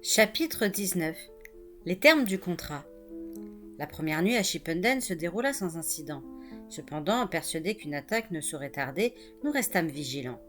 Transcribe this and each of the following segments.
Chapitre 19. Les termes du contrat. La première nuit à Chipenden se déroula sans incident. Cependant, persuadés qu'une attaque ne saurait tarder, nous restâmes vigilants.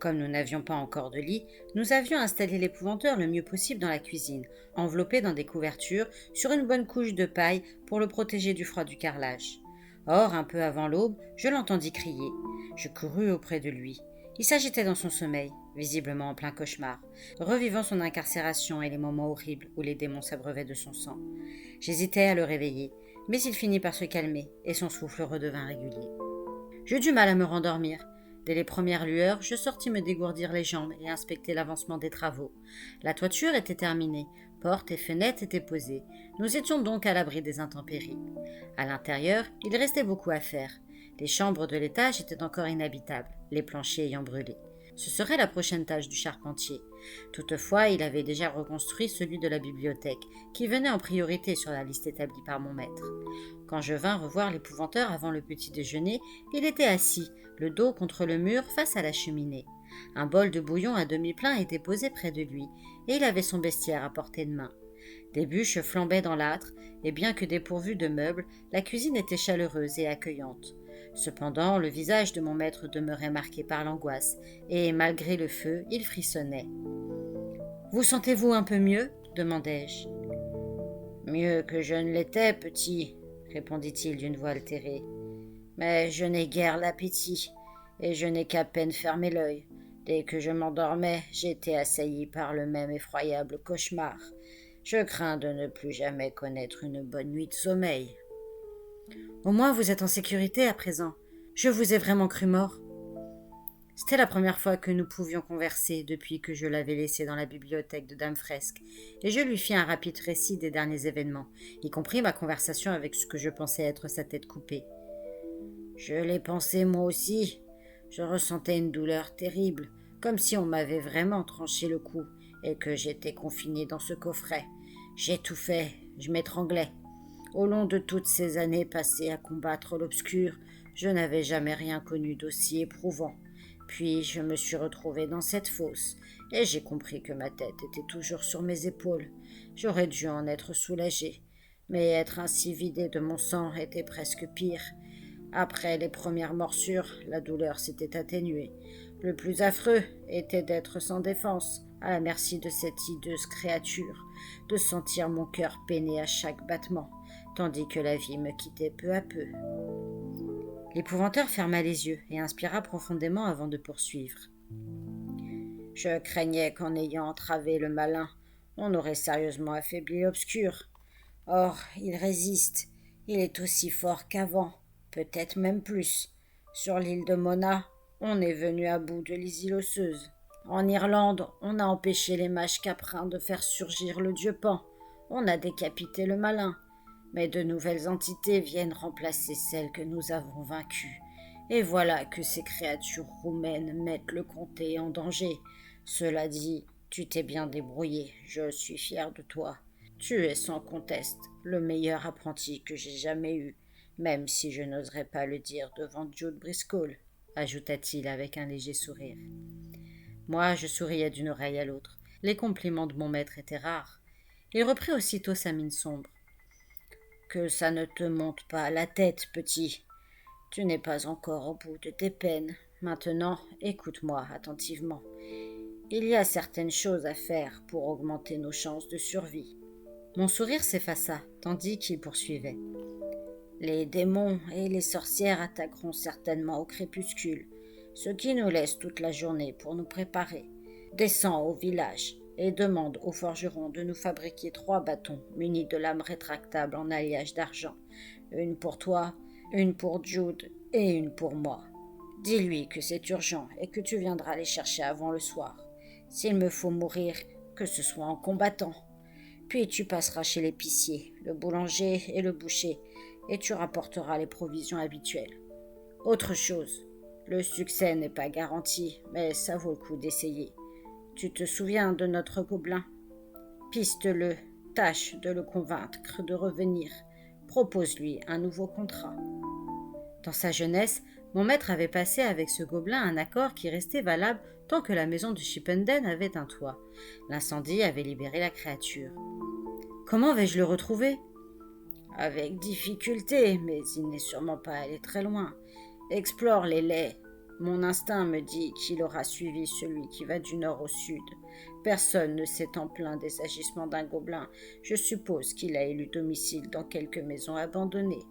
Comme nous n'avions pas encore de lit, nous avions installé l'épouvanteur le mieux possible dans la cuisine, enveloppé dans des couvertures, sur une bonne couche de paille pour le protéger du froid du carrelage. Or, un peu avant l'aube, je l'entendis crier. Je courus auprès de lui. Il s'agitait dans son sommeil, visiblement en plein cauchemar, revivant son incarcération et les moments horribles où les démons s'abreuvaient de son sang. J'hésitais à le réveiller, mais il finit par se calmer et son souffle redevint régulier. J'eus du mal à me rendormir. Dès les premières lueurs, je sortis me dégourdir les jambes et inspecter l'avancement des travaux. La toiture était terminée, portes et fenêtres étaient posées. Nous étions donc à l'abri des intempéries. À l'intérieur, il restait beaucoup à faire. Les chambres de l'étage étaient encore inhabitables, les planchers ayant brûlé. Ce serait la prochaine tâche du charpentier. Toutefois, il avait déjà reconstruit celui de la bibliothèque, qui venait en priorité sur la liste établie par mon maître. Quand je vins revoir l'épouvanteur avant le petit déjeuner, il était assis, le dos contre le mur face à la cheminée. Un bol de bouillon à demi plein était posé près de lui, et il avait son bestiaire à portée de main. Des bûches flambaient dans l'âtre, et bien que dépourvue de meubles, la cuisine était chaleureuse et accueillante. Cependant, le visage de mon maître demeurait marqué par l'angoisse, et malgré le feu, il frissonnait. « Vous sentez-vous un peu mieux » demandai-je. « Mieux que je ne l'étais, petit, » répondit-il d'une voix altérée. « Mais je n'ai guère l'appétit, et je n'ai qu'à peine fermé l'œil. Dès que je m'endormais, j'étais assailli par le même effroyable cauchemar. Je crains de ne plus jamais connaître une bonne nuit de sommeil. » « Au moins vous êtes en sécurité à présent. Je vous ai vraiment cru mort. » C'était la première fois que nous pouvions converser depuis que je l'avais laissé dans la bibliothèque de Dame Fresque, et je lui fis un rapide récit des derniers événements, y compris ma conversation avec ce que je pensais être sa tête coupée. « Je l'ai pensé moi aussi. Je ressentais une douleur terrible, comme si on m'avait vraiment tranché le cou, et que j'étais confiné dans ce coffret. J'étouffais, je m'étranglais. Au long de toutes ces années passées à combattre l'obscur, je n'avais jamais rien connu d'aussi éprouvant. Puis je me suis retrouvé dans cette fosse, et j'ai compris que ma tête était toujours sur mes épaules. J'aurais dû en être soulagé, mais être ainsi vidé de mon sang était presque pire. Après les premières morsures, la douleur s'était atténuée. Le plus affreux était d'être sans défense, à la merci de cette hideuse créature, de sentir mon cœur peiner à chaque battement, tandis que la vie me quittait peu à peu. L'épouvanteur ferma les yeux et inspira profondément avant de poursuivre. Je craignais qu'en ayant entravé le malin, on aurait sérieusement affaibli l'obscur. Or, il résiste. Il est aussi fort qu'avant, peut-être même plus. Sur l'île de Mona, on est venu à bout de l'Isil osseuse. En Irlande, on a empêché les mages caprins de faire surgir le dieu Pan. On a décapité le malin. Mais de nouvelles entités viennent remplacer celles que nous avons vaincues. Et voilà que ces créatures roumaines mettent le comté en danger. Cela dit, tu t'es bien débrouillé, je suis fier de toi. Tu es sans conteste le meilleur apprenti que j'ai jamais eu, même si je n'oserais pas le dire devant Jude Briscoe, ajouta-t-il avec un léger sourire. Moi, je souriais d'une oreille à l'autre. Les compliments de mon maître étaient rares. Il reprit aussitôt sa mine sombre. Que ça ne te monte pas à la tête, petit. Tu n'es pas encore au bout de tes peines. Maintenant, écoute-moi attentivement. Il y a certaines choses à faire pour augmenter nos chances de survie. Mon sourire s'effaça, tandis qu'il poursuivait. Les démons et les sorcières attaqueront certainement au crépuscule, ce qui nous laisse toute la journée pour nous préparer. Descends au village et demande au forgeron de nous fabriquer 3 bâtons munis de lames rétractables en alliage d'argent. Une pour toi, une pour Jude et une pour moi. Dis-lui que c'est urgent et que tu viendras les chercher avant le soir. S'il me faut mourir, que ce soit en combattant. Puis tu passeras chez l'épicier, le boulanger et le boucher, et tu rapporteras les provisions habituelles. Autre chose, le succès n'est pas garanti, mais ça vaut le coup d'essayer. Tu te souviens de notre gobelin? Piste-le, tâche de le convaincre de revenir. Propose-lui un nouveau contrat. Dans sa jeunesse, Mon maître avait passé avec ce gobelin un accord qui restait valable tant que la maison de Chipenden avait un toit. L'incendie avait libéré la créature. Comment vais-je le retrouver ? Avec difficulté, mais il n'est sûrement pas allé très loin. Explore les laits. Mon instinct me dit qu'il aura suivi celui qui va du nord au sud. Personne ne s'étant plaint des agissements d'un gobelin. Je suppose qu'il a élu domicile dans quelque maison abandonnée.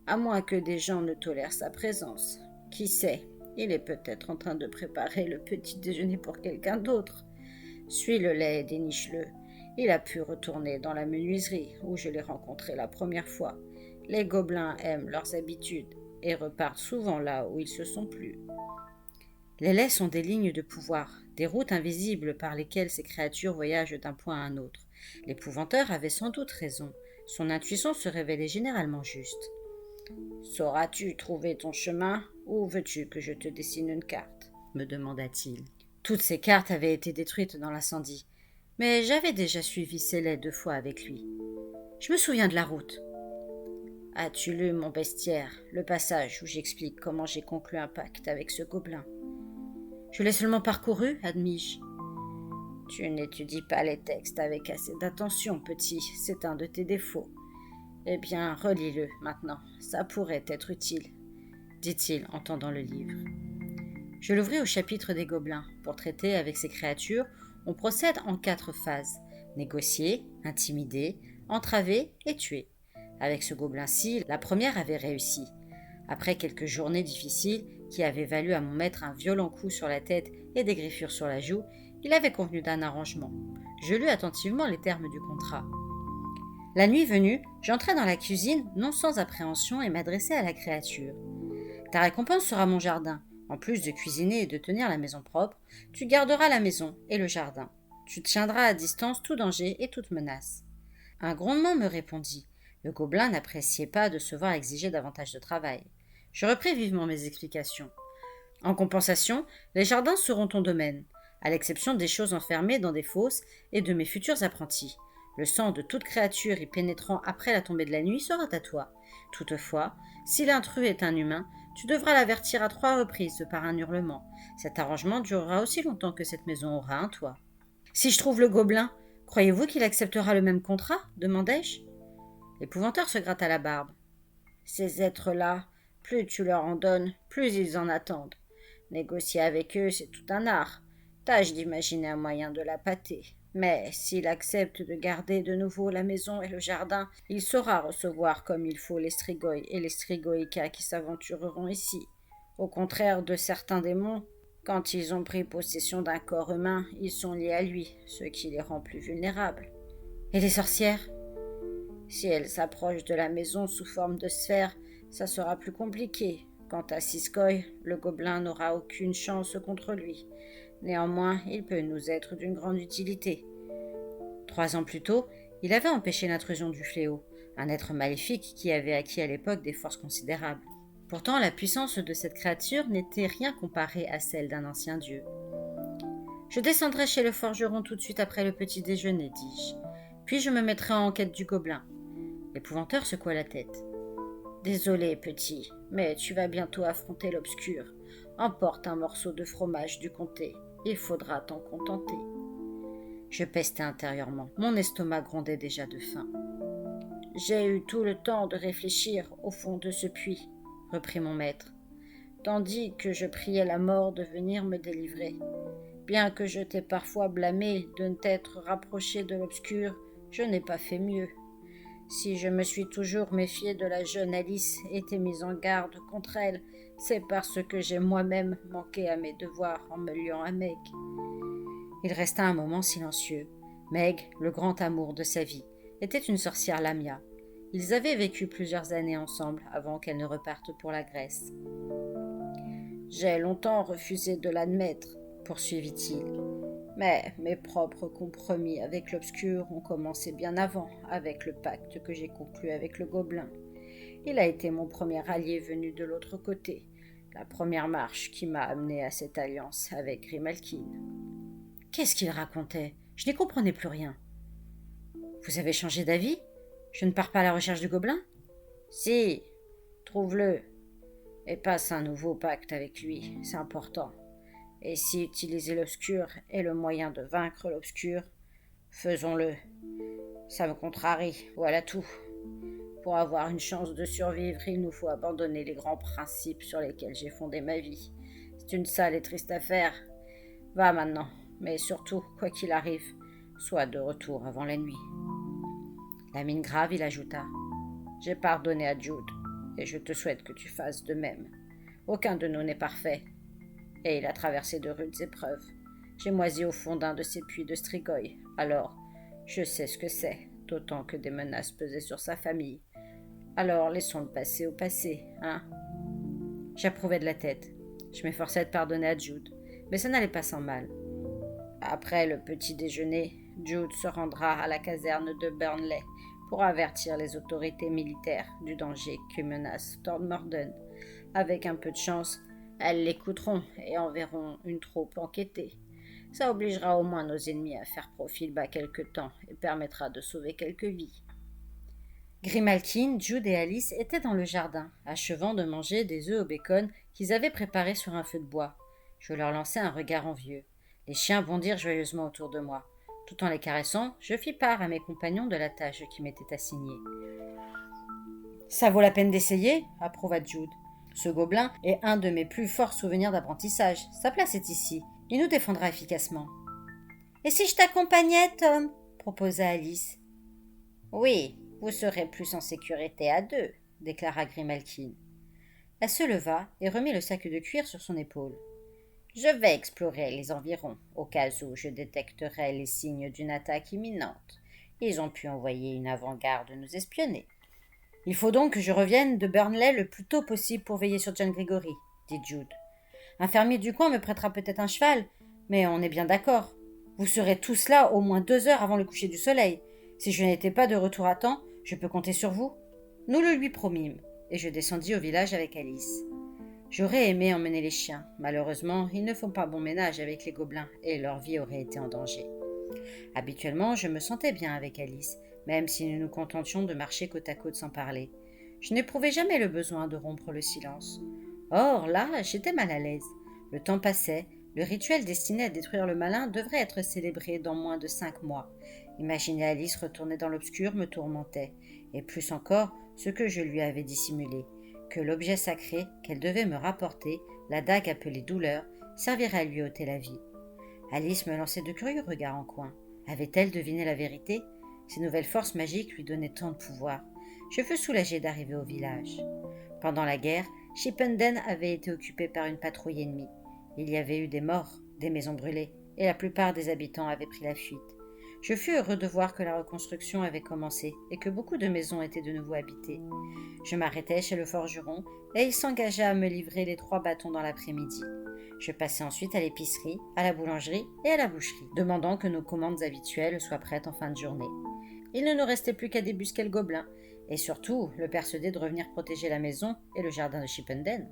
À moins que des gens ne tolèrent sa présence. Qui sait, il est peut-être en train de préparer le petit déjeuner pour quelqu'un d'autre. Suis le lait et déniche-le. Il a pu retourner dans la menuiserie où je l'ai rencontré la première fois. Les gobelins aiment leurs habitudes et repartent souvent là où ils se sont plu. Les laits sont des lignes de pouvoir, des routes invisibles par lesquelles ces créatures voyagent d'un point à un autre. L'épouvanteur avait sans doute raison. Son intuition se révélait généralement juste. Sauras-tu trouver ton chemin ou veux-tu que je te dessine une carte ? Me demanda-t-il. Toutes ces cartes avaient été détruites dans l'incendie, mais j'avais déjà suivi ces laits 2 fois avec lui. Je me souviens de la route. As-tu lu mon bestiaire, le passage où j'explique comment j'ai conclu un pacte avec ce gobelin ? Je l'ai seulement parcouru, admis-je. Tu n'étudies pas les textes avec assez d'attention, petit, c'est un de tes défauts. Eh bien, relis-le maintenant, ça pourrait être utile, dit-il en tendant le livre. Je l'ouvris au chapitre des gobelins. Pour traiter avec ces créatures, on procède en 4 phases. Négocier, intimider, entraver et tuer. Avec ce gobelin-ci, la première avait réussi. Après quelques journées difficiles, qui avaient valu à mon maître un violent coup sur la tête et des griffures sur la joue, il avait convenu d'un arrangement. Je lus attentivement les termes du contrat. La nuit venue, j'entrai dans la cuisine, non sans appréhension, et m'adressai à la créature. Ta récompense sera mon jardin. En plus de cuisiner et de tenir la maison propre, tu garderas la maison et le jardin. Tu tiendras à distance tout danger et toute menace. Un grondement me répondit. Le gobelin n'appréciait pas de se voir exiger davantage de travail. Je repris vivement mes explications. En compensation, les jardins seront ton domaine, à l'exception des choses enfermées dans des fosses et de mes futurs apprentis. Le sang de toute créature y pénétrant après la tombée de la nuit sera à toi. Toutefois, si l'intrus est un humain, tu devras l'avertir à 3 reprises par un hurlement. Cet arrangement durera aussi longtemps que cette maison aura un toit. Si je trouve le gobelin, croyez-vous qu'il acceptera le même contrat ? Demandai-je. L'épouvanteur se gratta la barbe. Ces êtres-là, plus tu leur en donnes, plus ils en attendent. Négocier avec eux, c'est tout un art. Tâche d'imaginer un moyen de la pâter. Mais s'il accepte de garder de nouveau la maison et le jardin, il saura recevoir comme il faut les strigoi et les strigoïcas qui s'aventureront ici. Au contraire de certains démons, quand ils ont pris possession d'un corps humain, ils sont liés à lui, ce qui les rend plus vulnérables. Et les sorcières ? Si elles s'approchent de la maison sous forme de sphère, ça sera plus compliqué. Quant à Siskoï, le gobelin n'aura aucune chance contre lui. Néanmoins, il peut nous être d'une grande utilité. 3 ans plus tôt, il avait empêché l'intrusion du fléau, un être maléfique qui avait acquis à l'époque des forces considérables. Pourtant, la puissance de cette créature n'était rien comparée à celle d'un ancien dieu. Je descendrai chez le forgeron tout de suite après le petit déjeuner, dis-je. Puis je me mettrai en quête du gobelin. L'épouvanteur secoua la tête. Désolé, petit, mais tu vas bientôt affronter l'obscur. Emporte un morceau de fromage du comté. Il faudra t'en contenter. Je pestais intérieurement. Mon estomac grondait déjà de faim. J'ai eu tout le temps de réfléchir au fond de ce puits, reprit mon maître, tandis que je priais la mort de venir me délivrer. Bien que je t'ai parfois blâmé de ne t'être rapproché de l'obscur, je n'ai pas fait mieux. Si je me suis toujours méfié de la jeune Alice et t'ai mis en garde contre elle, c'est parce que j'ai moi-même manqué à mes devoirs en me liant à Meg. Il resta un moment silencieux. Meg, le grand amour de sa vie, était une sorcière lamia. Ils avaient vécu plusieurs années ensemble avant qu'elle ne reparte pour la Grèce. J'ai longtemps refusé de l'admettre, poursuivit-il. Mais mes propres compromis avec l'obscur ont commencé bien avant, avec le pacte que j'ai conclu avec le gobelin. Il a été mon premier allié venu de l'autre côté, la première marche qui m'a amené à cette alliance avec Grimalkin. Qu'est-ce qu'il racontait ? Je n'y comprenais plus rien. Vous avez changé d'avis ? Je ne pars pas à la recherche du gobelin ? Si, trouve-le. et passe un nouveau pacte avec lui, c'est important. Et si utiliser l'obscur est le moyen de vaincre l'obscur, faisons-le. Ça me contrarie, voilà tout. Pour avoir une chance de survivre, il nous faut abandonner les grands principes sur lesquels j'ai fondé ma vie. C'est une sale et triste affaire. Va maintenant, mais surtout, quoi qu'il arrive, sois de retour avant la nuit. La mine grave, il ajouta. J'ai pardonné à Jude, et je te souhaite que tu fasses de même. Aucun de nous n'est parfait, et il a traversé de rudes épreuves. J'ai moisi au fond d'un de ces puits de Strigoi, alors je sais ce que c'est, d'autant que des menaces pesaient sur sa famille. Alors laissons le passé au passé, hein. J'approuvais de la tête. Je m'efforçais de pardonner à Jude, mais ça n'allait pas sans mal. Après le petit déjeuner, Jude se rendra à la caserne de Burnley pour avertir les autorités militaires du danger que menace Thornmorden. Avec un peu de chance, elles l'écouteront et enverront une troupe enquêter. Ça obligera au moins nos ennemis à faire profil bas quelque temps et permettra de sauver quelques vies. Grimalkin, Jude et Alice étaient dans le jardin, achevant de manger des œufs au bacon qu'ils avaient préparés sur un feu de bois. Je leur lançai un regard envieux. Les chiens bondirent joyeusement autour de moi. Tout en les caressant, je fis part à mes compagnons de la tâche qui m'était assignée. Ça vaut la peine d'essayer, approuva Jude. Ce gobelin est un de mes plus forts souvenirs d'apprentissage. Sa place est ici. Il nous défendra efficacement. Et si je t'accompagnais, Tom proposa Alice. Oui, vous serez plus en sécurité à deux, déclara Grimalkin. Elle se leva et remit le sac de cuir sur son épaule. Je vais explorer les environs, au cas où je détecterai les signes d'une attaque imminente. Ils ont pu envoyer une avant-garde nous espionner. Il faut donc que je revienne de Burnley le plus tôt possible pour veiller sur John Gregory, dit Jude. Un fermier du coin me prêtera peut-être un cheval, mais on est bien d'accord. Vous serez tous là au moins 2 heures avant le coucher du soleil. Si je n'étais pas de retour à temps, je peux compter sur vous. Nous le lui promîmes, et je descendis au village avec Alice. J'aurais aimé emmener les chiens. Malheureusement, ils ne font pas bon ménage avec les gobelins, et leur vie aurait été en danger. Habituellement, je me sentais bien avec Alice, même si nous nous contentions de marcher côte à côte sans parler. Je n'éprouvais jamais le besoin de rompre le silence. Or, là, j'étais mal à l'aise. Le temps passait, le rituel destiné à détruire le malin devrait être célébré dans moins de 5 mois. Imaginer Alice retourner dans l'obscur me tourmentait, et plus encore ce que je lui avais dissimulé, que l'objet sacré qu'elle devait me rapporter, la dague appelée douleur, servirait à lui ôter la vie. Alice me lançait de curieux regards en coin. Avait-elle deviné la vérité ? Ces nouvelles forces magiques lui donnaient tant de pouvoir. Je fus soulagée d'arriver au village. Pendant la guerre, Chippenden avait été occupé par une patrouille ennemie. Il y avait eu des morts, des maisons brûlées, et la plupart des habitants avaient pris la fuite. Je fus heureux de voir que la reconstruction avait commencé et que beaucoup de maisons étaient de nouveau habitées. Je m'arrêtai chez le forgeron et il s'engagea à me livrer les 3 bâtons dans l'après-midi. Je passai ensuite à l'épicerie, à la boulangerie et à la boucherie, demandant que nos commandes habituelles soient prêtes en fin de journée. Il ne nous restait plus qu'à débusquer le gobelin et surtout le persuader de revenir protéger la maison et le jardin de Chippenden.